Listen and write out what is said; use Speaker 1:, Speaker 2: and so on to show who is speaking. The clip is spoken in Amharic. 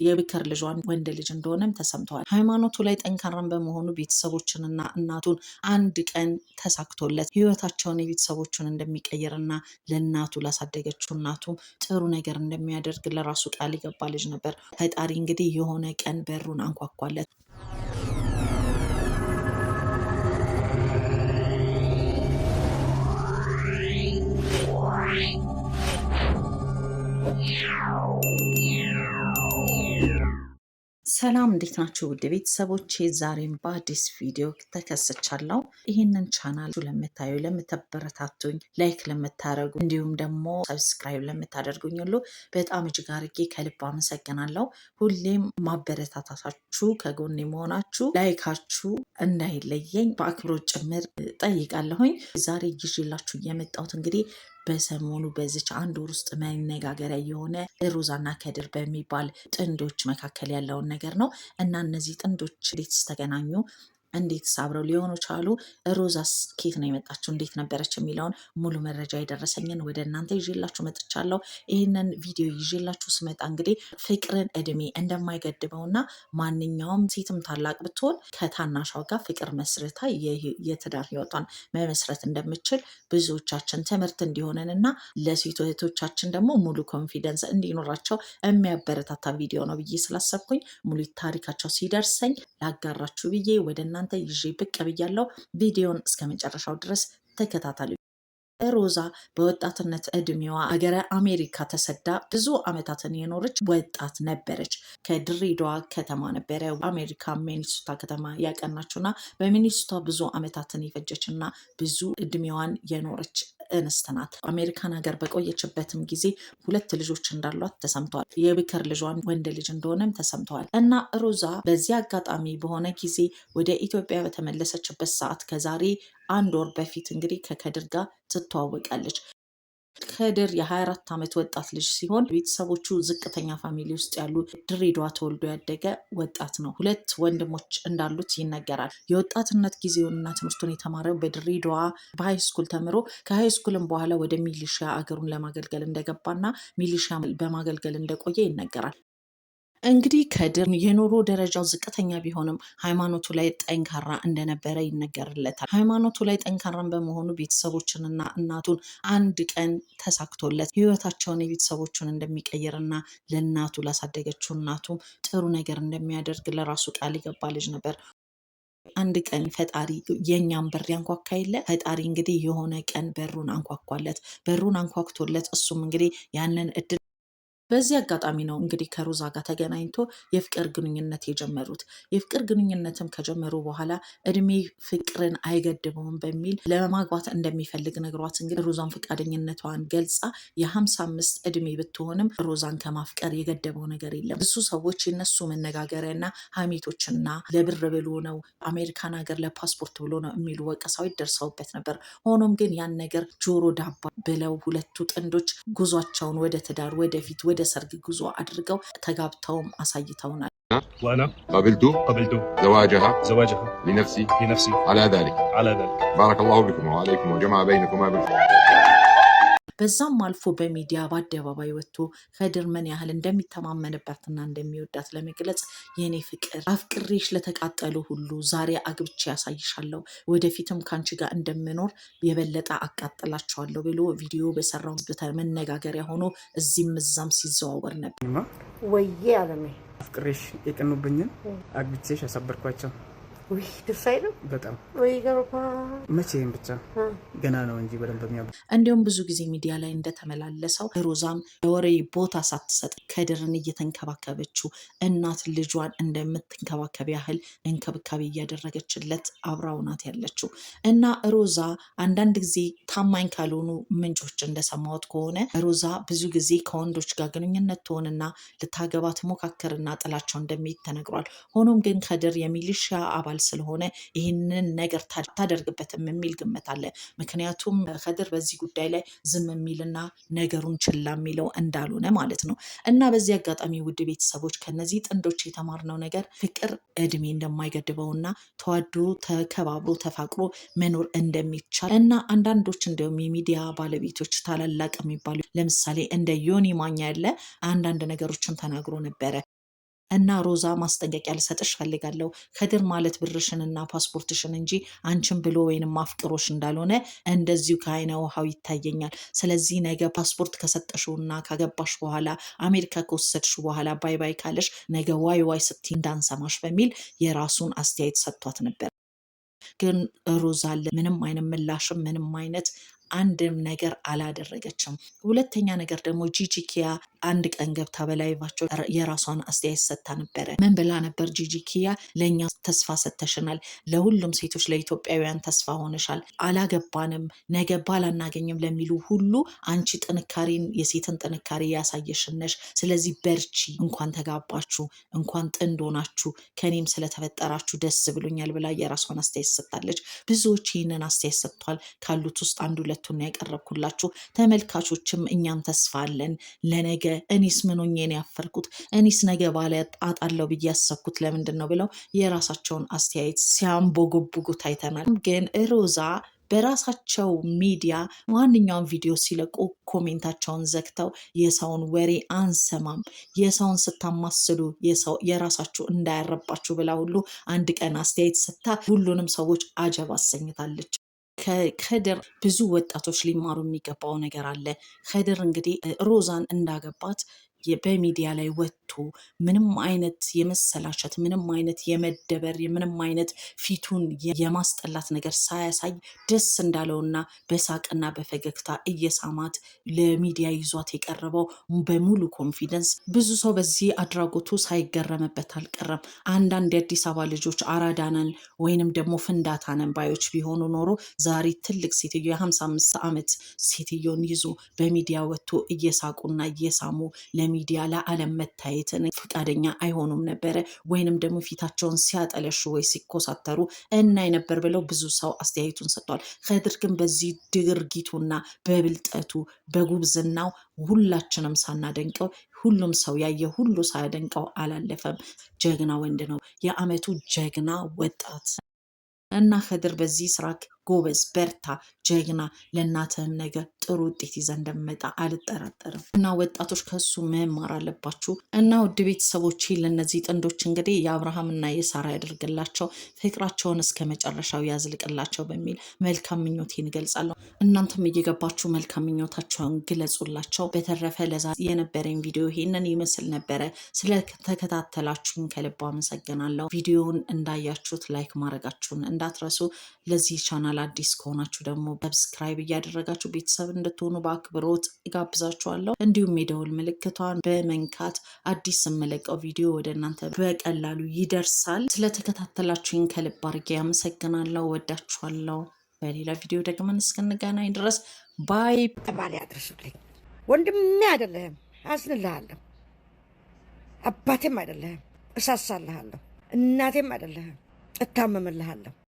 Speaker 1: የብከር ልጇን ወንድ ልጅ እንደሆነም ተሰምቷል። ሃይማኖቱ ላይ ጠንካራም በመሆኑ ቤተሰቦችንና እናቱን አንድ ቀን ተሳክቶለት ህይወታቸውን የቤተሰቦቹን እንደሚቀይርና ለእናቱ ላሳደገችው እናቱ ጥሩ ነገር እንደሚያደርግ ለራሱ ቃል የገባ ልጅ ነበር። ፈጣሪ እንግዲህ የሆነ ቀን በሩን አንኳኳለት። ሰላም እንዴት ናችሁ ውድ ቤተሰቦቼ? ዛሬም በአዲስ ቪዲዮ ተከስቻለሁ። ይህንን ቻናል ለምታዩ ለምታበረታቱኝ፣ ላይክ ለምታደርጉ እንዲሁም ደግሞ ሰብስክራይብ ለምታደርጉኝ ሁሉ በጣም እጅግ አድርጌ ከልብ አመሰግናለሁ። ሁሌም ማበረታታታችሁ ከጎኔ መሆናችሁ ላይካችሁ እንዳይለየኝ በአክብሮት ጭምር ጠይቃለሁኝ። ዛሬ ይዤላችሁ የመጣሁት እንግዲህ በሰሞኑ በዚች አንድ ወር ውስጥ መነጋገሪያ የሆነ ሮዛና ከድር በሚባል ጥንዶች መካከል ያለውን ነገር ነው እና እነዚህ ጥንዶች እንዴት ተገናኙ? እንዴት አብረው ሊሆኑ ቻሉ? ሮዛስ ኬት ነው የመጣችው? እንዴት ነበረች? የሚለውን ሙሉ መረጃ የደረሰኝን ወደ እናንተ ይዤላችሁ መጥቻለሁ። ይህንን ቪዲዮ ይዤላችሁ ስመጣ እንግዲህ ፍቅርን እድሜ እንደማይገድበውና ማንኛውም ሴትም ታላቅ ብትሆን ከታናሿ ጋር ፍቅር መስርታ የትዳር ህይወቷን መመስረት እንደምችል ብዙዎቻችን ትምህርት እንዲሆነን እና ለሴት እህቶቻችን ደግሞ ሙሉ ኮንፊደንስ እንዲኖራቸው የሚያበረታታ ቪዲዮ ነው ብዬ ስላሰብኩኝ ሙሉ ታሪካቸው ሲደርሰኝ ላጋራችሁ ብዬ ወደ እናንተ ይዤ ብቅ ብያለሁ። ቪዲዮን እስከ መጨረሻው ድረስ ተከታተሉ። ሮዛ በወጣትነት እድሜዋ ሀገረ አሜሪካ ተሰዳ ብዙ ዓመታትን የኖረች ወጣት ነበረች። ከድሬዳዋ ከተማ ነበረ አሜሪካ ሚኒሶታ ከተማ ያቀናችውና በሚኒሶታ ብዙ ዓመታትን የፈጀች እና ብዙ እድሜዋን የኖረች እንስት ናት። አሜሪካን ሀገር በቆየችበትም ጊዜ 2 ልጆች እንዳሏት ተሰምተዋል። የብከር ልጇን ወንድ ልጅ እንደሆነም ተሰምተዋል። እና ሮዛ በዚህ አጋጣሚ በሆነ ጊዜ ወደ ኢትዮጵያ በተመለሰችበት ሰዓት ከዛሬ 1 ወር በፊት እንግዲህ ከከድር ጋር ትተዋወቃለች። ከድር የ24 ዓመት ወጣት ልጅ ሲሆን ቤተሰቦቹ ዝቅተኛ ፋሚሊ ውስጥ ያሉ ድሬዳዋ ተወልዶ ያደገ ወጣት ነው። 2 ወንድሞች እንዳሉት ይነገራል። የወጣትነት ጊዜውንና ትምህርቱን የተማረው በድሬዳዋ በሃይስኩል ተምሮ ከሃይስኩልም በኋላ ወደ ሚሊሺያ አገሩን ለማገልገል እንደገባና ሚሊሺያ በማገልገል እንደቆየ ይነገራል። እንግዲህ ከድር የኑሮ ደረጃው ዝቅተኛ ቢሆንም ሃይማኖቱ ላይ ጠንካራ እንደነበረ ይነገርለታል። ሃይማኖቱ ላይ ጠንካራም በመሆኑ ቤተሰቦችንና እናቱን አንድ ቀን ተሳክቶለት ህይወታቸውን የቤተሰቦቹን እንደሚቀይርና ለእናቱ ላሳደገችው እናቱ ጥሩ ነገር እንደሚያደርግ ለራሱ ቃል የገባ ልጅ ነበር። አንድ ቀን ፈጣሪ የኛም በር ያንኳካ የለ ፈጣሪ እንግዲህ የሆነ ቀን በሩን አንኳኳለት። በሩን አንኳክቶለት እሱም እንግዲህ ያንን እድል በዚህ አጋጣሚ ነው እንግዲህ ከሮዛ ጋር ተገናኝቶ የፍቅር ግንኙነት የጀመሩት። የፍቅር ግንኙነትም ከጀመሩ በኋላ እድሜ ፍቅርን አይገድበውም በሚል ለማግባት እንደሚፈልግ ነግሯት እንግዲህ ሮዛን ፈቃደኝነቷን ገልጻ የ55 እድሜ ብትሆንም ሮዛን ከማፍቀር የገደበው ነገር የለም። ብዙ ሰዎች የነሱ መነጋገሪያና ሀሜቶችና ለብር ብሎ ነው አሜሪካን ሀገር ለፓስፖርት ብሎ ነው የሚሉ ወቀሳዎች ደርሰውበት ነበር። ሆኖም ግን ያን ነገር ጆሮ ዳባ ብለው ሁለቱ ጥንዶች ጉዟቸውን ወደ ትዳር ወደፊት ወደ ሰርግ ጉዞ አድርገው ተጋብተውም አሳይተውናል።
Speaker 2: وانا قبلت زواجها لنفسي على ذلك بارك الله بكم وعليكم وجمع بينكما بالخير።
Speaker 1: በዛም አልፎ በሚዲያ በአደባባይ ወጥቶ ከድር ምን ያህል እንደሚተማመንባትና እንደሚወዳት ለመግለጽ የኔ ፍቅር አፍቅሬሽ ለተቃጠሉ ሁሉ ዛሬ አግብቼ ያሳይሻለሁ፣ ወደፊትም ካንቺ ጋር እንደምኖር የበለጠ አቃጥላቸዋለሁ ብሎ ቪዲዮ በሰራው መነጋገሪያ ሆኖ እዚህም እዛም ሲዘዋወር ነበር።
Speaker 3: ወይዬ አለሜ
Speaker 4: አፍቅሬሽ የቀኑብኝን አግብቼሽ ያሳበርኳቸው
Speaker 3: ውይ ደስ አይልም
Speaker 4: በጣም
Speaker 3: ወይ ገርባ
Speaker 4: መቼም ብቻ ገና ነው እንጂ በደንብ የሚያውቁ።
Speaker 1: እንዲሁም ብዙ ጊዜ ሚዲያ ላይ እንደተመላለሰው ሮዛም ለወሬ ቦታ ሳትሰጥ ከድርን እየተንከባከበችው እናት ልጇን እንደምትንከባከብ ያህል እንክብካቤ እያደረገችለት አብራው ናት ያለችው። እና ሮዛ አንዳንድ ጊዜ ታማኝ ካልሆኑ ምንጮች እንደሰማሁት ከሆነ ሮዛ ብዙ ጊዜ ከወንዶች ጋር ግንኙነት ትሆንና ልታገባ ትሞካከርና ጥላቸው እንደሚሄድ ተነግሯል። ሆኖም ግን ከድር የሚሊሺያ አባል ስለሆነ ይህንን ነገር ታደርግበትም የሚል ግምት አለ። ምክንያቱም ከድር በዚህ ጉዳይ ላይ ዝም የሚልና ነገሩን ችላ የሚለው እንዳልሆነ ማለት ነው። እና በዚህ አጋጣሚ ውድ ቤተሰቦች ከነዚህ ጥንዶች የተማርነው ነገር ፍቅር እድሜ እንደማይገድበውና ተዋዶ ተከባብሮ ተፋቅሮ መኖር እንደሚቻል እና አንዳንዶች እንዲሁም የሚዲያ ባለቤቶች ታላላቅ የሚባሉ ለምሳሌ እንደ ዮኒ ማኛ ያለ አንዳንድ ነገሮችን ተናግሮ ነበረ። እና ሮዛ ማስጠንቀቂያ ልሰጥሽ ፈልጋለሁ። ከድር ማለት ብርሽንና ፓስፖርትሽን እንጂ አንቺን ብሎ ወይንም አፍቅሮሽ እንዳልሆነ እንደዚሁ ከአይነ ውሃው ይታየኛል። ስለዚህ ነገ ፓስፖርት ከሰጠሽውና ካገባሽ በኋላ አሜሪካ ከወሰድሽ በኋላ ባይ ባይ ካለሽ ነገ ዋይ ዋይ ስቲ እንዳንሰማሽ በሚል የራሱን አስተያየት ሰጥቷት ነበር። ግን ሮዛ ምንም አይነት ምላሽም ምንም አይነት አንድም ነገር አላደረገችም። ሁለተኛ ነገር ደግሞ ጂጂ ኪያ አንድ ቀን ገብታ በላይቫቸው የራሷን አስተያየት ሰጥታ ነበረ። ምን ብላ ነበር? ጂጂ ኪያ ለእኛ ተስፋ ሰጥተሽናል፣ ለሁሉም ሴቶች ለኢትዮጵያውያን ተስፋ ሆነሻል፣ አላገባንም፣ ነገ ባል አናገኝም ለሚሉ ሁሉ አንቺ ጥንካሬን የሴትን ጥንካሬ ያሳየሽነሽ፣ ስለዚህ በርቺ፣ እንኳን ተጋባችሁ፣ እንኳን ጥንድ ሆናችሁ፣ ከኔም ስለተፈጠራችሁ ደስ ብሎኛል ብላ የራሷን አስተያየት ሰጥታለች። ብዙዎች ይህንን አስተያየት ሰጥቷል። ካሉት ውስጥ አንዱ ሁለቱን ያቀረብኩላችሁ። ተመልካቾችም እኛም ተስፋ አለን ለነገ። እኔስ ምን ሆኜ ነው ያፈርኩት? እኔስ ነገ ባለ አጣለው ብዬ ያሰብኩት ለምንድን ነው ብለው የራሳቸውን አስተያየት ሲያንቦጎብጉ ታይተናል። ግን ሮዛ በራሳቸው ሚዲያ ማንኛውም ቪዲዮ ሲለቁ ኮሜንታቸውን ዘግተው የሰውን ወሬ አንሰማም፣ የሰውን ስታማስሉ የራሳችሁ እንዳያረባችሁ ብላ ሁሉ አንድ ቀን አስተያየት ሰጥታ ሁሉንም ሰዎች አጀብ አሰኝታለች። ከድር ብዙ ወጣቶች ሊማሩ የሚገባው ነገር አለ። ከድር እንግዲህ ሮዛን እንዳገባት በሚዲያ ላይ ወጥቶ ምንም አይነት የመሰላቸት ምንም አይነት የመደበር ምንም አይነት ፊቱን የማስጠላት ነገር ሳያሳይ ደስ እንዳለውና በሳቅና በፈገግታ እየሳማት ለሚዲያ ይዟት የቀረበው በሙሉ ኮንፊደንስ ብዙ ሰው በዚህ አድራጎቱ ሳይገረምበት አልቀረም። አንዳንድ የአዲስ አበባ ልጆች አራዳነን ወይንም ደግሞ ፍንዳታነን ባዮች ቢሆኑ ኖሮ ዛሬ ትልቅ ሴትዮ የ55 ዓመት ሴትዮን ይዞ በሚዲያ ወጥቶ እየሳቁና እየሳሙ ሚዲያ ለዓለም መታየትን ፈቃደኛ አይሆኑም ነበረ፣ ወይንም ደግሞ ፊታቸውን ሲያጠለሹ ወይ ሲኮሳተሩ እናይ ነበር ብለው ብዙ ሰው አስተያየቱን ሰጥቷል። ከድር ግን በዚህ ድርጊቱና በብልጠቱ በጉብዝናው ሁላችንም ሳናደንቀው ሁሉም ሰው ያየ ሁሉ ሳያደንቀው አላለፈም። ጀግና ወንድ ነው፣ የዓመቱ ጀግና ወጣት እና ከድር በዚህ ስራ ጎበዝ፣ በርታ፣ ጀግና፣ ለእናትህም ነገር ጥሩ ውጤት ይዘህ እንደመጣ አልጠራጠርም። እና ወጣቶች ከሱ መማር አለባችሁ። እና ውድ ቤተሰቦች ለእነዚህ ጥንዶች እንግዲህ የአብርሃም እና የሳራ ያደርግላቸው፣ ፍቅራቸውን እስከ መጨረሻው ያዝልቅላቸው በሚል መልካም ምኞቴን እገልጻለሁ። እናንተም እየገባችሁ መልካም ምኞታቸውን ግለጹላቸው። በተረፈ ለዛ የነበረኝ ቪዲዮ ይሄንን ይመስል ነበረ። ስለተከታተላችሁን ከልብ አመሰግናለሁ። ቪዲዮውን እንዳያችሁት ላይክ ማድረጋችሁን እንዳትረሱ። ለዚህ ቻናል አዲስ ከሆናችሁ ደግሞ ሰብስክራይብ እያደረጋችሁ ቤተሰብ እንድትሆኑ በአክብሮት ጋብዛችኋለሁ። እንዲሁም የደውል ምልክቷን በመንካት አዲስ የምለቀው ቪዲዮ ወደ እናንተ በቀላሉ ይደርሳል። ስለተከታተላችሁኝ ከልብ አድርጌ አመሰግናለሁ። ወዳችኋለሁ። በሌላ ቪዲዮ ደግመን እስክንገናኝ ድረስ ባይ።
Speaker 3: ባል ያድርስልኝ። ወንድሜ አይደለህም፣ አዝንልሃለሁ። አባቴም አይደለህም፣ እሳሳልሃለሁ። እናቴም አይደለህም፣ እታመምልሃለሁ።